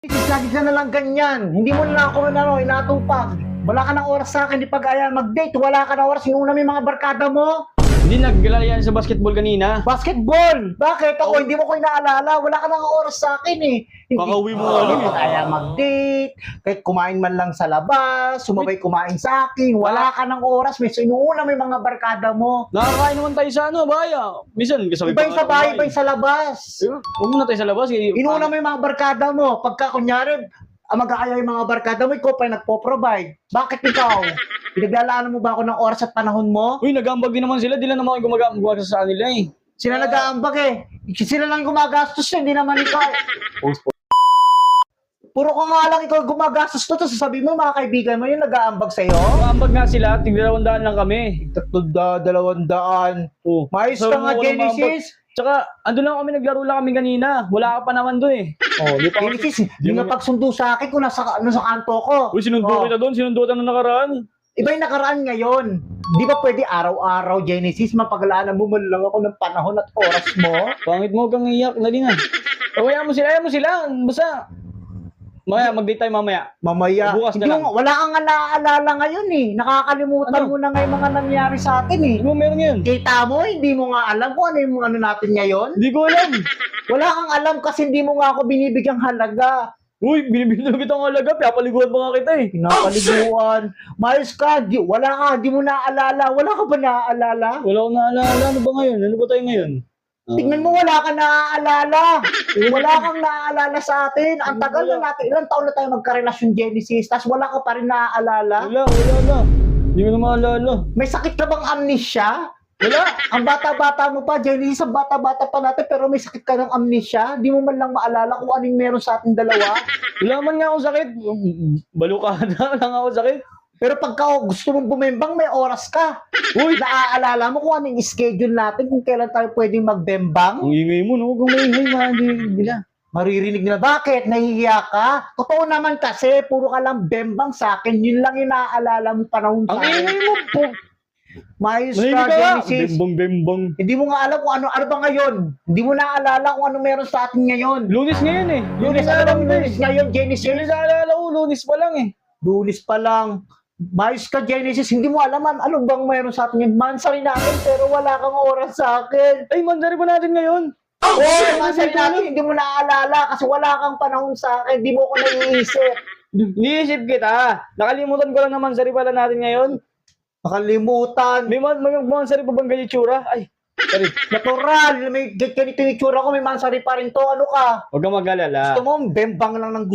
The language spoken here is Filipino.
Lagi ka na lang ganyan. Hindi mo na ako inatupag. Wala ka ng oras sa akin, di pag-aya mag-date. Wala ka ng oras, inuna mo yung mga barkada mo. Hindi naggalala yan sa basketball kanina. Basketball! Bakit? Ako, hindi mo ko inaalala. Wala ka ng oras sa akin eh. Kakauwi mo nga Hindi lang eh. pag-aya mag-date. Kahit kumain man lang sa labas, sumabay kumain sa akin. Wala ka ng oras. May inuuna mo yung mga barkada mo. Nakakain naman tayo sa baya. Minsan, kasabay Iba yung sa bahay, iba yung sa labas. Huwag muna tayo sa labas. Inuuna mo yung mga barkada mo. Pagka kunyari, mag-aaya yung mga barkada mo, ikaw pa yung nagpo-provide. Bakit ikaw? Pinaglalaanan mo ba ako ng oras at panahon mo? Uy, nag-aambag din naman sila. Di lang naman ako gumagawa sa kanila eh. Sila nag-aambag eh. Sila lang gumagastos eh, hindi naman ikaw. Puro ka nga lang ikaw gumagastos to, tapos sasabihin mo mga kaibigan mo yung nag-aambag sa'yo? Nag-aambag nga sila. Tig-200 lang kami. 200. Oh. Mayos ka Sabi nga, mo ko ng Genesis. Tsaka, andun lang kami, naglaro lang kami kanina. Wala ka pa naman doon eh. Oh, di pa Genesis, hindi na pagsundo sa akin kung nasa kanto ko. Uy, sinundo Oh. kita doon. Sinundo kita nung nakaraan. Iba yung nakaraan ngayon. Di ba pwede araw-araw, Genesis, mapaglalaanan mo man lang ako ng panahon at oras mo? Pangit mo kang iyak. Dali na. Ayaw mo sila. Basta. Mamaya, mag-date tayo mamaya. Mamaya. Bukas na Hindi lang. mo, wala kang naaalala ngayon eh. Nakakalimutan Ano? mo na nga yung mga nangyari sa atin eh. Ano mo meron ngayon? Kita mo, hindi mo nga alam kung ano yung ano natin ngayon. Hindi ko alam. Wala kang alam kasi hindi mo nga ako binibigyang halaga. Uy, binibigyan kita ng halaga. Pinapaliguan pa nga kita eh. Pinapaliguan. Mayos ka, wala ka, di mo naaalala. Wala ka ba naaalala? Wala akong naalala. Ano ba ngayon? Ano ba tayo ngayon? Tignan mo, wala ka naaalala. Wala kang naaalala sa atin. Ang tagal na natin. Ilang taon na tayo magkarelasyon, Genesis, tapos wala ka pa rin naaalala. Wala na. Hindi ko na maalala. May sakit ka bang amnesia? Wala. Ang bata-bata mo pa, Genesis, ang bata-bata pa natin, pero may sakit ka ng amnesia? Di mo man lang maalala kung anong meron sa ating dalawa? Wala man nga akong sakit. Balukada. Wala nga akong sakit. Pero pagka gusto mong bumembang, may oras ka. Uy! Naaalala mo kung anong schedule natin, kung kailan tayo pwedeng magbembang? Ang ingay mo, no? Huwag kang maingay, hindi nila. Maririnig nila, bakit? Nahihiya ka? Totoo naman kasi, puro ka lang bembang sa akin. Yun lang yung naaalala mo panahon Ang sa akin. ingay mo, po. Mayos Mahilig ka, ka nga. Genesis. Bembang. Hindi mo nga alam kung ano ba ngayon. Hindi mo naaalala kung ano meron sa atin ngayon. Lunes ngayon eh. Lunes, alam mo, Lunes ngayon, Genesis. Lunes naalala ko, lunes pa lang eh. Lunes pa lang. Mayos ka, Genesis. Hindi mo alam ano bang meron sa atin ngayon. Mansari natin, pero wala kang oras sa akin. Ay, mandari pa natin ngayon. Oo, mansari natin, hindi mo naaalala kasi wala kang panahon sa akin. Hindi mo ko naiisip. Niisip kita. Nakalimutan ko lang naman sari pala natin ngayon. Nakalimutan. May mansari pa bang ganyan tsura? Ay, sorry. Natural. May ganito yung itsura ko. May mansari pa rin to. Ano ka? Huwag kang mag-alala. Gusto mo, bembang lang ng